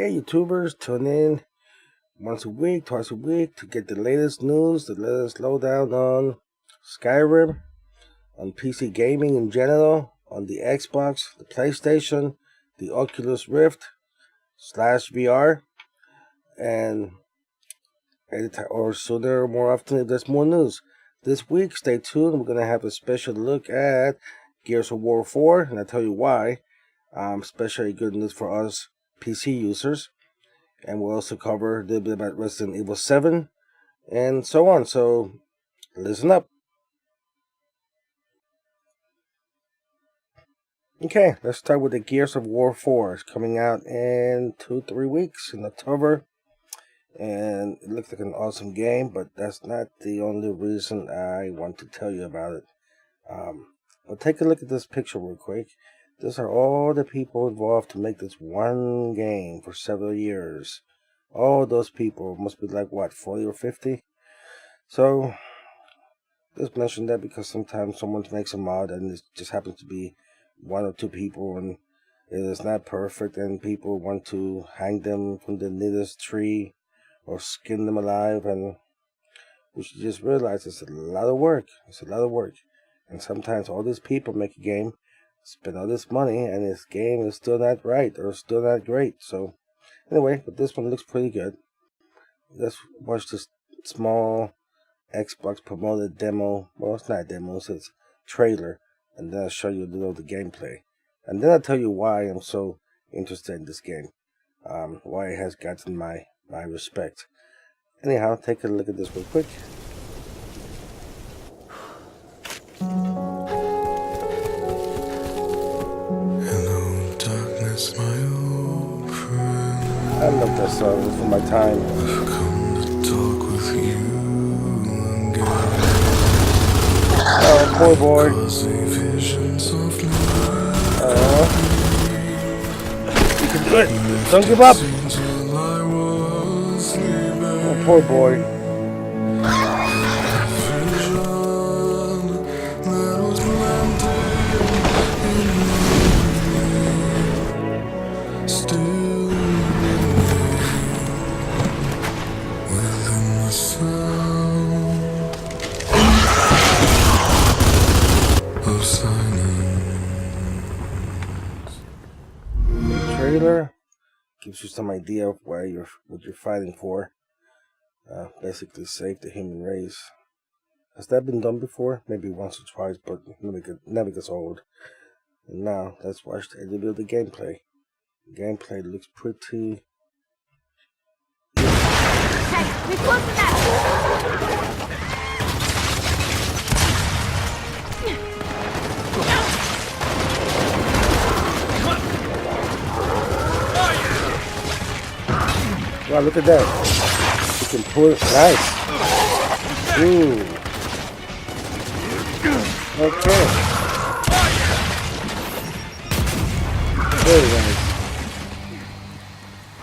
Yeah, YouTubers, tune in once a week, twice a week to get the latest news, the latest lowdown on Skyrim, on PC gaming in general, on the Xbox, the PlayStation, the Oculus Rift / VR, and anytime or sooner or more often if there's more news. This week, stay tuned. We're gonna have a special look at Gears of War 4, and I'll tell you why. Especially good news for us PC users. And we'll also cover a little bit about Resident Evil 7 and so on. So listen up. Okay, let's start with the Gears of War 4. It's coming out in 2-3 weeks in October. And it looks like an awesome game, but that's not the only reason I want to tell you about it. Well, take a look at this picture real quick. These are all the people involved to make this one game for several years. All those people must be like, what, 40 or 50? So, just mention that because sometimes someone makes a mod and it just happens to be 1 or 2 people and it is not perfect and people want to hang them from the nearest tree or skin them alive, and we should just realize it's a lot of work. It's a lot of work. And sometimes all these people make a game, spend all this money, and this game is still not right or still not great. So anyway, but this one looks pretty good. Let's watch this small Xbox promoted demo. Well, it's not a demo, it's trailer, and then I'll show you a little of the gameplay. And then I'll tell you why I'm so interested in this game. Why it has gotten my respect. Anyhow, take a look at this real quick. Hello, darkness, my old friend. I love that song. It's from my time. I've come to talk with you again. Oh, poor boy. You can do it. Don't give up. Oh, poor boy. Trailer gives you some idea of what you're fighting for. Basically save the human race. Has that been done before? Maybe once or twice, but never gets old. And now let's watch a little bit of the gameplay. The gameplay looks pretty. Hey, we close to that. Wow, look at that. You can pull it. Nice. Ooh. Okay. Very nice.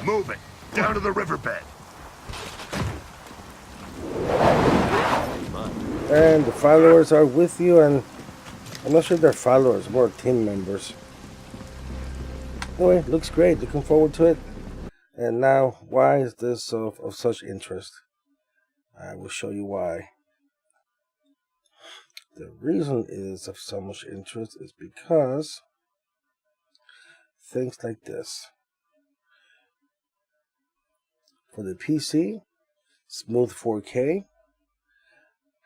Move it. Down to the riverbed. And the followers are with you, and I'm not sure they're followers, more team members. Anyway, looks great. Looking forward to it. And now, why is this of such interest? I will show you why. The reason it is of so much interest is because things like this. For the PC, smooth 4K,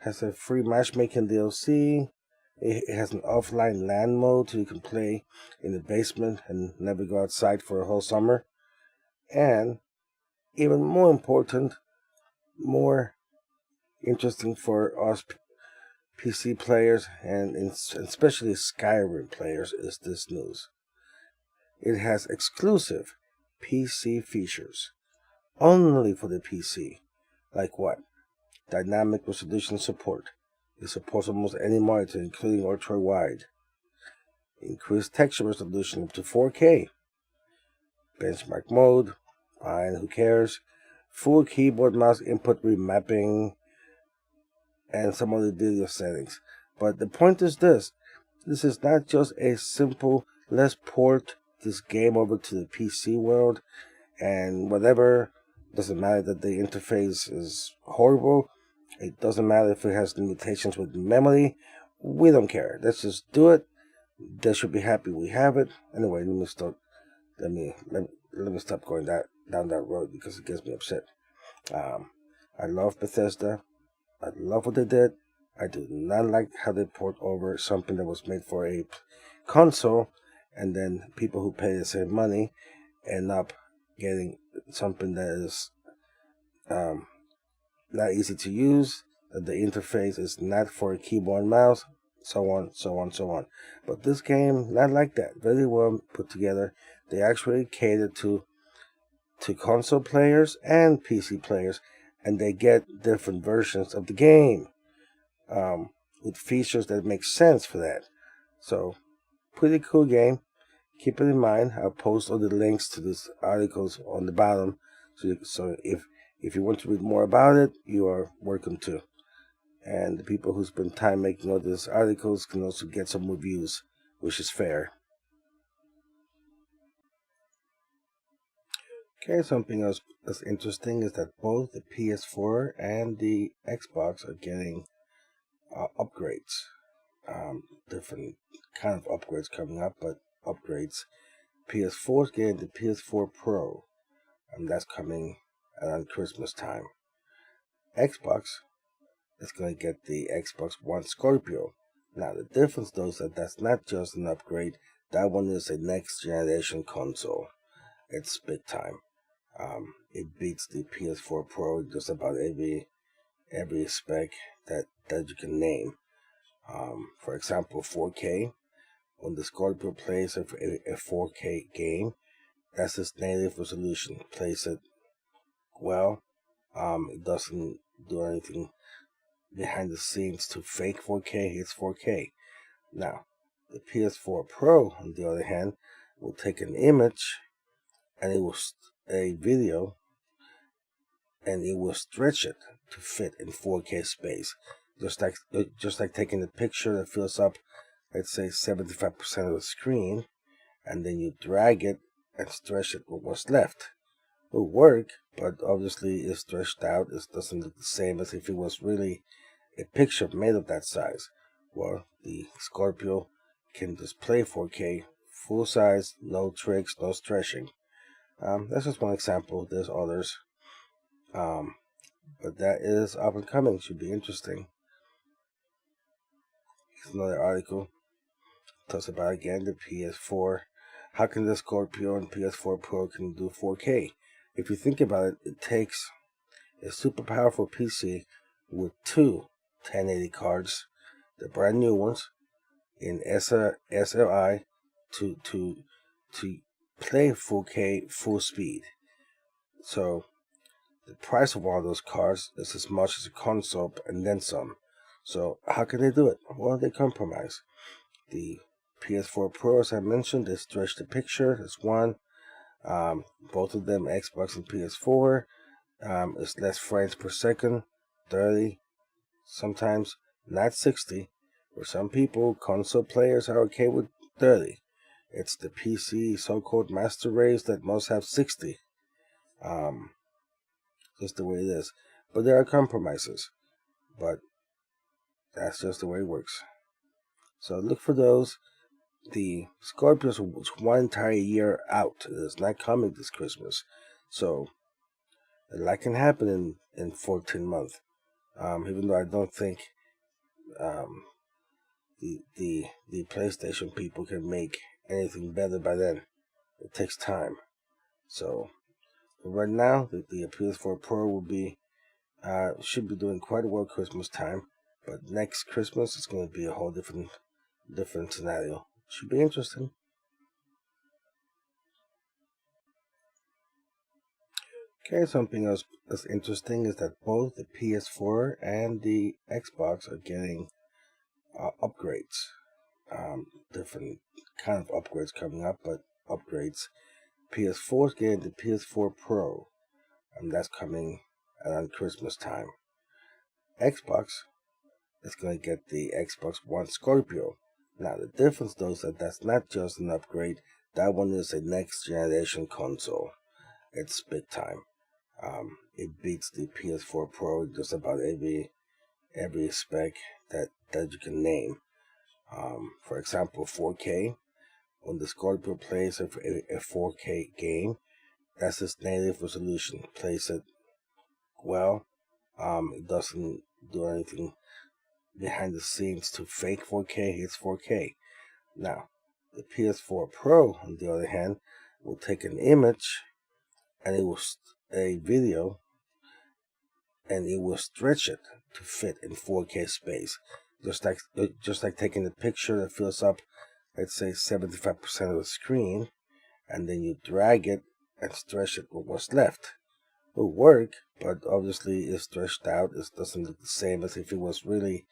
has a free matchmaking DLC. It has an offline LAN mode so you can play in the basement and never go outside for a whole summer. And even more important, more interesting for us PC players and especially Skyrim players is this news. It has exclusive PC features only for the PC. Like what? Dynamic resolution support. It supports almost any monitor, including ultra wide. Increased texture resolution up to 4K. Benchmark mode, fine, who cares? Full keyboard mouse input remapping, and some other video settings. But the point is this is not just a simple, let's port this game over to the PC world. and whatever. Doesn't matter that the interface is horrible. It doesn't matter if it has limitations with memory. We don't care. Let's just do it. They should be happy we have it. Anyway, let me stop going down that road because it gets me upset. I love Bethesda. I love what they did. I do not like how they port over something that was made for a console, and then people who pay the same money end up getting something that is not easy to use, that the interface is not for a keyboard and mouse, so on, so on, so on. But this game, not like that. Very well put together. They actually cater to console players and PC players, and they get different versions of the game with features that make sense for that. So, pretty cool game. Keep it in mind. I'll post all the links to these articles on the bottom. So if you want to read more about it, you are welcome to. And the people who spend time making all these articles can also get some reviews, which is fair. Okay, something else that's interesting is that both the PS4 and the Xbox are getting upgrades. Different kind of upgrades coming up, but upgrades. PS4 is getting the PS4 Pro, and that's coming around Christmas time. Xbox is going to get the Xbox One Scorpio. Now, the difference though is that that's not just an upgrade. That one is a next generation console. It's big time. It beats the PS4 Pro in just about every spec that you can name. For example, 4K. When the Scorpio plays a 4K game, that's its native resolution. Plays it well. It doesn't do anything behind the scenes to fake 4K. It's 4K. Now, the PS4 Pro, on the other hand, will take an image and it will a video, and it will stretch it to fit in 4K space. Just like taking a picture that fills up, let's say 75% of the screen, and then you drag it and stretch it with what's left. It will work, but obviously it's stretched out. It doesn't look the same as if it was really a picture made of that size. Well, the Scorpio can display 4K, full size, no tricks, no stretching. That's just one example. There's others. But that is up and coming. Should be interesting. Here's another article. Talks about again the PS4. How can the Scorpio and PS4 Pro can do 4K? If you think about it, it takes a super powerful PC with two 1080 cards, the brand new ones, in SLI to play 4K full speed. So the price of all those cards is as much as a console and then some. So how can they do it? Well, they compromise. The PS4 Pro, as I mentioned, they stretch the picture. It's one. Both of them, Xbox and PS4, is less frames per second, 30, sometimes not 60. For some people, console players are okay with 30. It's the PC so-called master race that must have 60. Just the way it is. But there are compromises. But that's just the way it works. So look for those. The Scorpios was one entire year out. It is not coming this Christmas. So a lot can happen in 14 months. Even though I don't think the PlayStation people can make anything better by then. It takes time. So right now, the PS4 Pro will be should be doing quite well Christmas time. But next Christmas it's going to be a whole different scenario. Should be interesting. Okay, something else that's interesting is that both the PS4 and the Xbox are getting upgrades. Different kind of upgrades coming up, but upgrades. PS4 is getting the PS4 Pro, and that's coming around Christmas time. Xbox is going to get the Xbox One Scorpio. Now, the difference though is that that's not just an upgrade. That one is a next generation console. it's big time. It beats the PS4 Pro in just about every spec that you can name. For example, 4K. When the Scorpio plays a 4K game, that's its native resolution. Plays it well. It doesn't do anything behind the scenes to fake 4K. It's 4K. Now, the PS4 Pro, on the other hand, will take an image and it will a video and it will stretch it to fit in 4K space. Just like taking a picture that fills up, let's say 75% of the screen, and then you drag it and stretch it with what's left. It will work, but obviously it's stretched out. It doesn't look the same as if it was really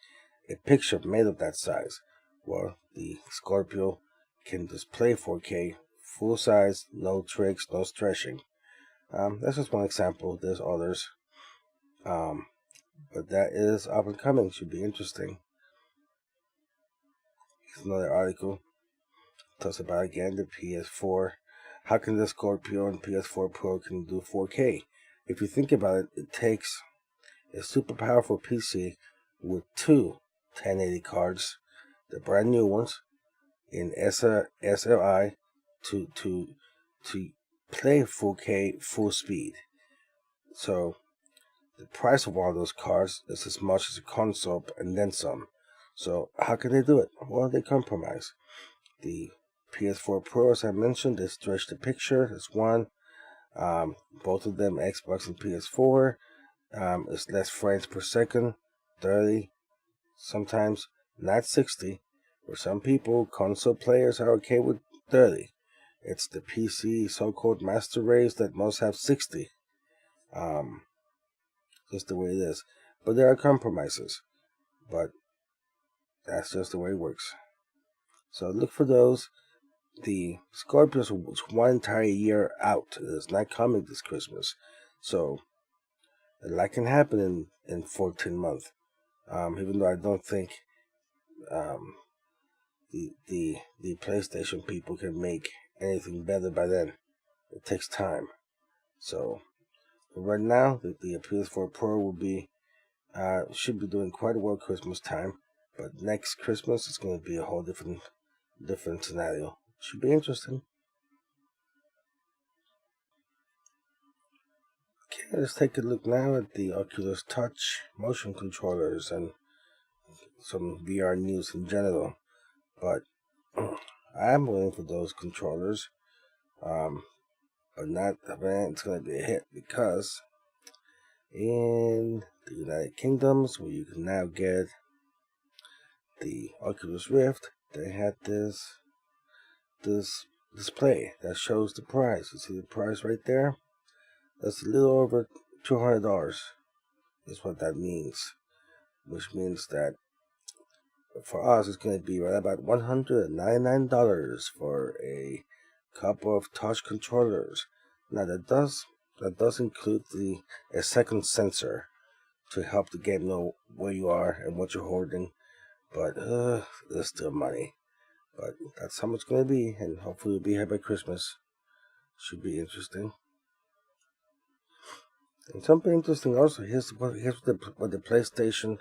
a picture made of that size. Well, the Scorpio can display 4K, full size, no tricks, no stretching. That's just one example. There's others. But that is up and coming. Should be interesting. Here's another article. Talks about again the PS4. How can the Scorpio and PS4 Pro can do 4K? If you think about it, it takes a super powerful PC with two 1080 cards, the brand new ones, in SLI to play 4K full speed. So the price of one of those cards is as much as a console and then some. So how can they do it? Well, they compromise. The PS4 Pro, as I mentioned, they stretch the picture. It's one. Both of them, Xbox and PS4, is less frames per second, 30, sometimes not 60. For some people, console players are okay with 30. It's the PC so-called master race that must have 60. Just the way it is. But there are compromises. But that's just the way it works. So look for those. The Scorpio was one entire year out. It is not coming this Christmas. So a lot can happen in 14 months. Even though I don't think the PlayStation people can make anything better by then. It takes time. So right now, the PS4 Pro will be should be doing quite well Christmas time, but next Christmas it's going to be a whole different scenario. Should be interesting. Okay, let's take a look now at the Oculus Touch motion controllers and some VR news in general. But I'm waiting for those controllers. But not it's going to be a hit because in the United Kingdoms, where you can now get the Oculus Rift, they had this display that shows the price. You see the price right there? That's a little over $200. Is what that means. Which means that for us, it's going to be right about $199 for a couple of touch controllers. Now that does include a second sensor to help the game know where you are and what you're holding. But there's still money. But that's how much it's going to be, and hopefully it'll be here by Christmas. Should be interesting. And something interesting also, here's what the PlayStation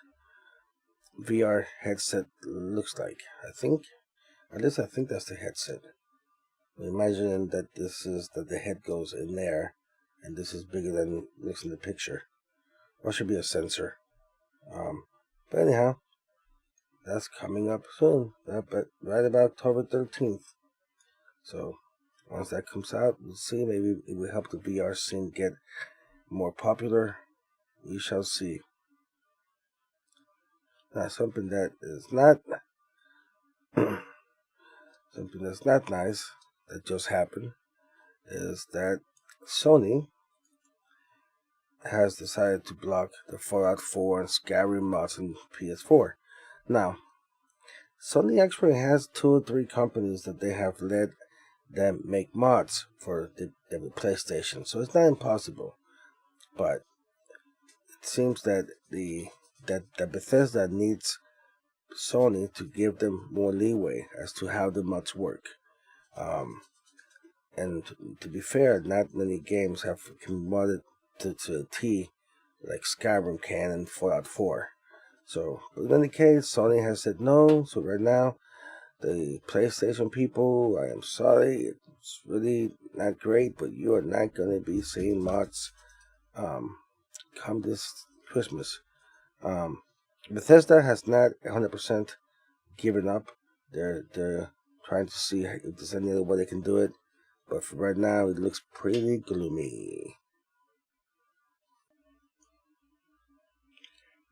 VR headset looks like. I think that's the headset. Imagine that the head goes in there, and this is bigger than it looks in the picture. Or should be a sensor. But anyhow, that's coming up soon, but right about October 13th. So once that comes out, we'll see. Maybe it will help the VR scene get more popular. We shall see. Now, something that's not nice that just happened is that Sony has decided to block the Fallout 4 and Skyrim mods on PS4. Now, Sony actually has 2 or 3 companies that they have let them make mods for the PlayStation, so it's not impossible. But it seems that that Bethesda needs Sony to give them more leeway as to how the mods work. And to be fair, not many games have can mod it to a T like Skyrim can and Fallout 4. So, but in any case, Sony has said no. So right now, the PlayStation people, I am sorry, it's really not great, but you are not going to be seeing mods come this Christmas. Bethesda has not 100% given up. They're trying to see if there's any other way they can do it, but for right now, it looks pretty gloomy.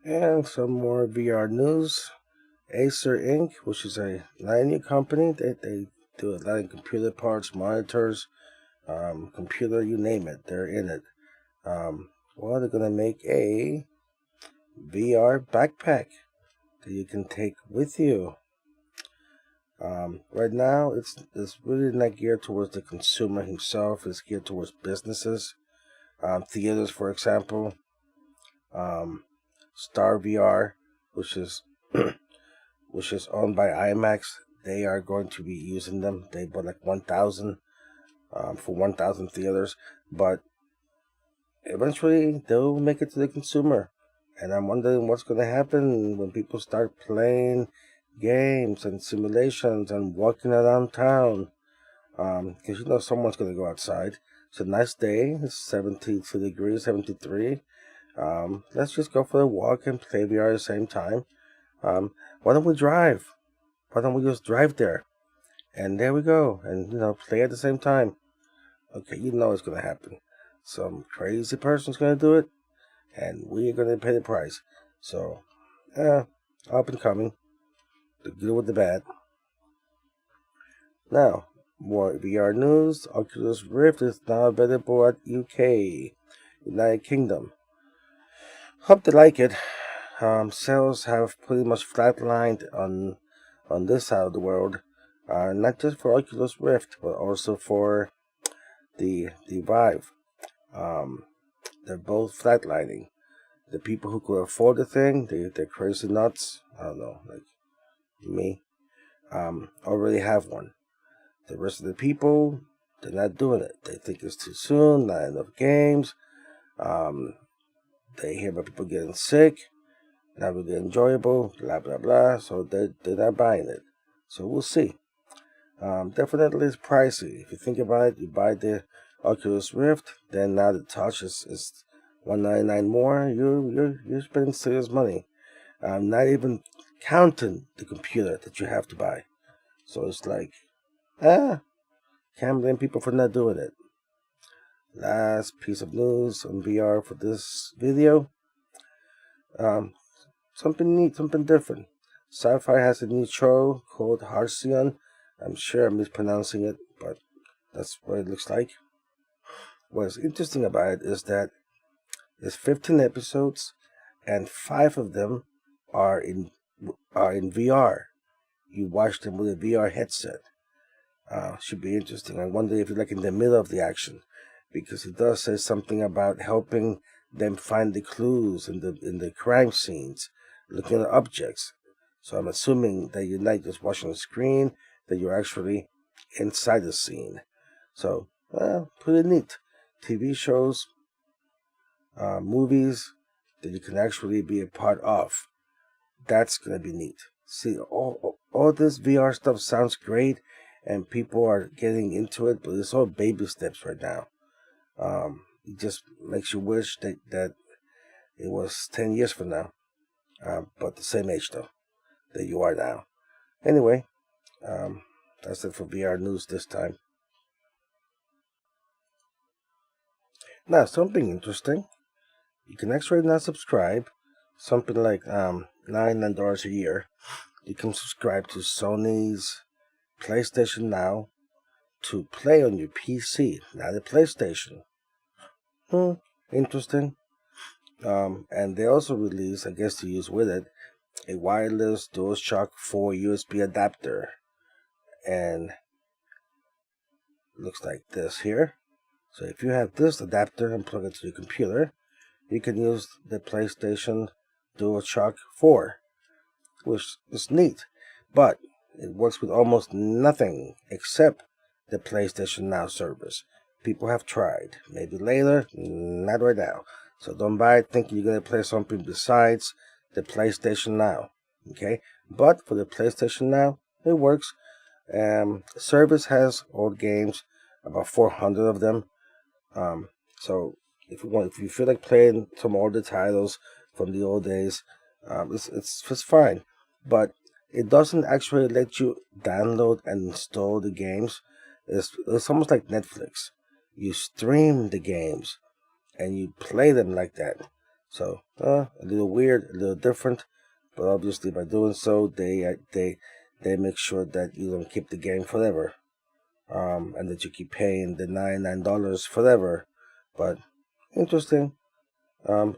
And some more VR news. Acer Inc., which is a new company, they do a lot of computer parts, monitors, computer, you name it, they're in it. Well, they're gonna make a VR backpack that you can take with you. Right now, it's really not geared towards the consumer himself. It's geared towards businesses, theaters, for example. Star VR, which is owned by IMAX. They are going to be using them. They bought like 1,000 for 1,000 theaters, but eventually they'll make it to the consumer. And I'm wondering what's going to happen when people start playing games and simulations and walking around town. Because someone's going to go outside. It's a nice day. It's 72 degrees, 73. Let's just go for a walk and play VR at the same time. Why don't we drive? Why don't we just drive there? And there we go. And, play at the same time. Okay, it's going to happen. Some crazy person's going to do it. And we're going to pay the price. So, up and coming. The good with the bad. Now, more VR news. Oculus Rift is now available at UK, United Kingdom. Hope they like it. Sales have pretty much flatlined on this side of the world. Not just for Oculus Rift, but also for the Vive. They're both flatlining. The people who could afford the thing, they're crazy nuts. I don't know, like me. Already have one. The rest of the people, they're not doing it. They think it's too soon, not enough games. They hear about people getting sick, not really enjoyable, blah blah blah. So they're not buying it. So we'll see. Definitely it's pricey. If you think about it, you buy the Oculus Rift, then now the Touch is $199 more. You're spending serious money. Not even counting the computer that you have to buy. So it's like, can't blame people for not doing it. Last piece of news on VR for this video. Something neat, something different. Sci-Fi has a new show called Halcyon. I'm sure I'm mispronouncing it, but that's what it looks like. What's interesting about it is that there's 15 episodes, and 5 of them are in VR. You watch them with a VR headset. Should be interesting. I wonder if you're like in the middle of the action, because it does say something about helping them find the clues in the crime scenes, looking at objects. So I'm assuming that you're not just watching the screen, that you're actually inside the scene. So, pretty neat. TV shows, movies that you can actually be a part of. That's going to be neat. See, all this VR stuff sounds great, and people are getting into it, but it's all baby steps right now. It just makes you wish that it was 10 years from now, but the same age, though, that you are now. Anyway, that's it for VR news this time. Now, something interesting. You can actually now subscribe, something like $9 a year. You can subscribe to Sony's PlayStation Now to play on your PC, not a PlayStation. Interesting. And they also release, I guess to use with it, a wireless DualShock 4 USB adapter. And looks like this here. So if you have this adapter and plug it to your computer, you can use the PlayStation DualShock 4, which is neat. But it works with almost nothing except the PlayStation Now service. People have tried. Maybe later, not right now. So don't buy it thinking you're going to play something besides the PlayStation Now. Okay? But for the PlayStation Now, it works. Service has old games, about 400 of them. So if you feel like playing some older titles from the old days, it's fine. But it doesn't actually let you download and install the games. It's almost like Netflix. You stream the games and you play them like that. So a little weird, a little different, but obviously by doing so, they make sure that you don't keep the game forever, and that you keep paying the $99 forever. But interesting. We'll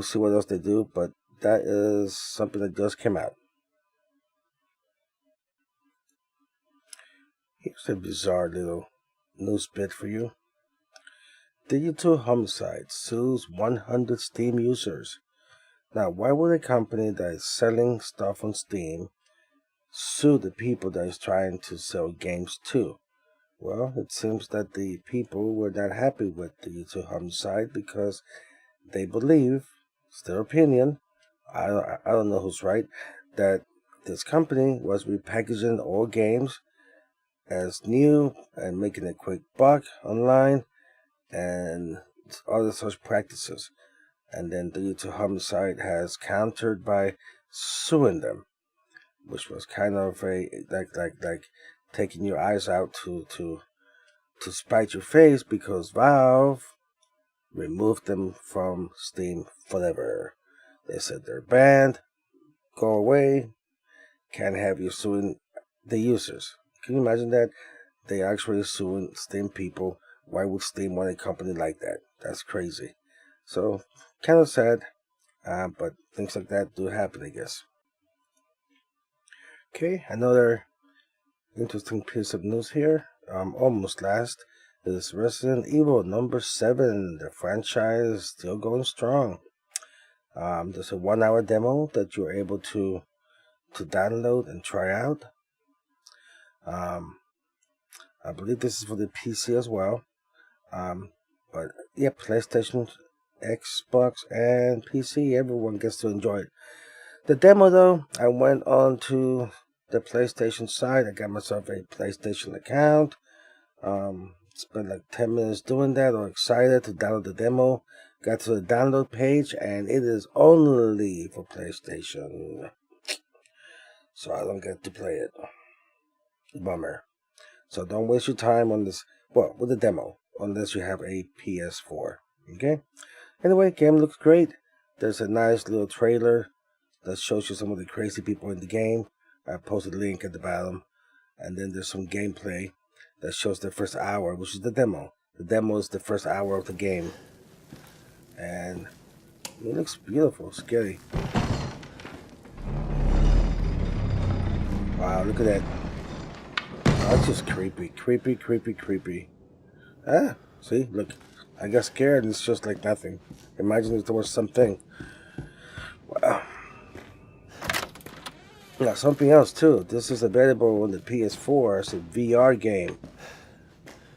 see what else they do, but that is something that just came out. Here's a bizarre little news bit for you. Digital Homicide sues 100 Steam users. Now, why would a company that is selling stuff on Steam sue the people that is trying to sell games to? Well, it seems that the people were not happy with Digital Homicide because they believe, it's their opinion, I don't know who's right, that this company was repackaging all games as new and making a quick buck online and other such practices. And then Digital Homicide has countered by suing them, which was kind of a like taking your eyes out to spite your face because Valve removed them from Steam forever. They said they're banned, go away, can't have you suing the users. Can you imagine that? They actually suing Steam people. Why would Steam want a company like that? That's crazy. So, kind of sad, but things like that do happen, I guess. Okay, another interesting piece of news here. Almost last is Resident Evil number 7. The franchise is still going strong. There's a 1-hour demo that you're able to download and try out. I believe this is for the PC as well. But yeah, PlayStation, Xbox, and PC, everyone gets to enjoy it. The demo, though, I went on to the PlayStation side. I got myself a PlayStation account. Spent like 10 minutes doing that. I'm excited to download the demo. Got to the download page, and it is only for PlayStation. So I don't get to play it. Bummer. So don't waste your time on this, well, with the demo, unless you have a PS4. Okay? Anyway, game looks great. There's a nice little trailer that shows you some of the crazy people in the game. I posted a link at the bottom. And then there's some gameplay that shows the first hour, which is the demo. The demo is the first hour of the game. And it looks beautiful, scary. Wow, look at that. Oh, it's just creepy. Creepy. Ah, see, look. I got scared and it's just like nothing. Imagine if there was something. Wow. Now, something else too. This is available on the PS4 as a VR game.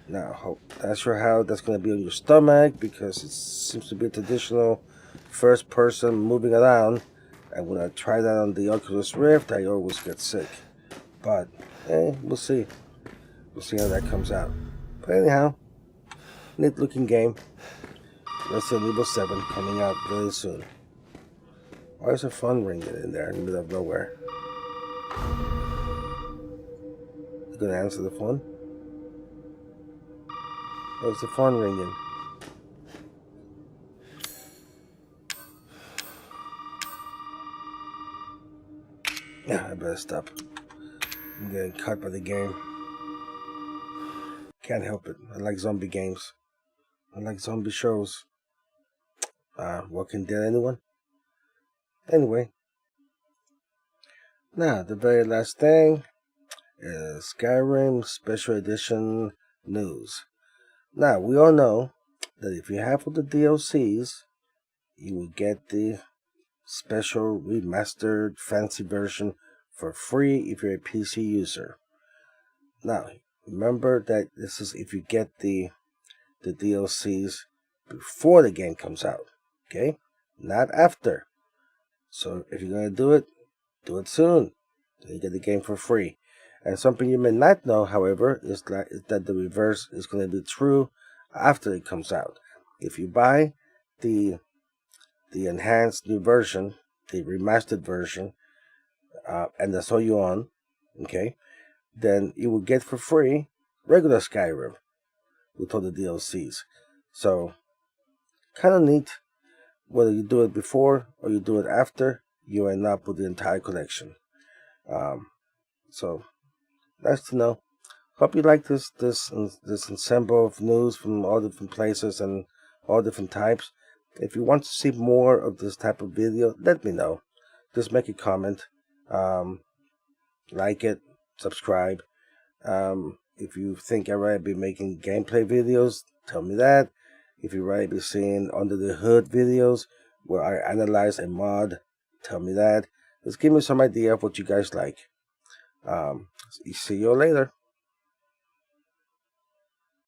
Now, not sure how that's going to be on your stomach because it seems to be a traditional first person moving around. And when I try that on the Oculus Rift, I always get sick. But, we'll see. We'll see how that comes out. But anyhow, neat looking game. Resident Evil 7 coming out very soon. Why is a phone ringing in there in the middle of nowhere? You gonna answer the phone? Where's the phone ringing? Yeah, I better stop. I'm getting cut by the game. Can't help it. I like zombie games. I like zombie shows. Walking Dead, anyone? Anyway. Now, the very last thing is Skyrim Special Edition news. Now, we all know that if you have all the DLCs, you will get the special remastered fancy version for free if you're a PC user. Now, remember that this is if you get the DLCs before the game comes out, okay? Not after. So if you're gonna do it soon. Then you get the game for free. And something you may not know, however, is that the reverse is going to be true after it comes out. If you buy the enhanced new version, the remastered version, and that's all you own, okay, then you will get for free regular Skyrim with all the DLCs. So, kind of neat. Whether you do it before or you do it after, you end up with the entire collection. So, nice to know. Hope you like this ensemble of news from all different places and all different types. If you want to see more of this type of video, let me know. Just make a comment, like it, subscribe. If you think I'd rather be making gameplay videos, tell me that. If you'd rather be seeing under the hood videos where I analyze a mod, tell me that. Just give me some idea of what you guys like. See you later.